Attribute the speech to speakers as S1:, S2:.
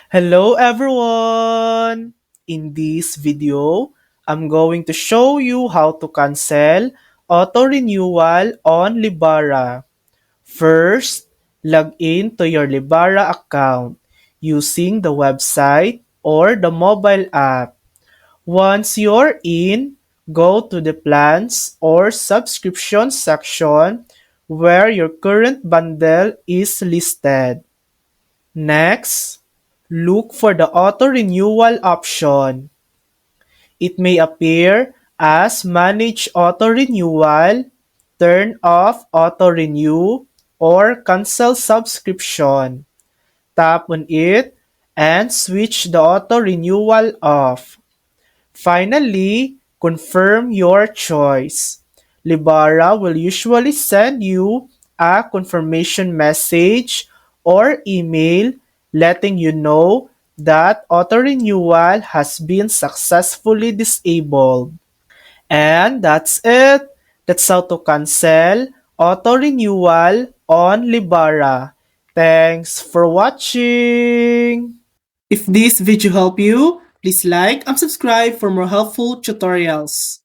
S1: Hello everyone! In this video, I'm going to show you how to cancel auto-renewal on Libara. First, log in to your Libara account using the website or the mobile app. Once you're in, go to the plans or subscription section where your current bundle is listed. Next, look for the auto-renewal option. It may appear as Manage Auto-Renewal, Turn off Auto-Renew, or Cancel Subscription. Tap on it and switch the auto-renewal off. Finally, confirm your choice. Libara will usually send you a confirmation message or email letting you know that auto-renewal has been successfully disabled. And that's it. That's how to cancel auto-renewal on Libara. Thanks for watching! If this video helped you, please like and subscribe for more helpful tutorials.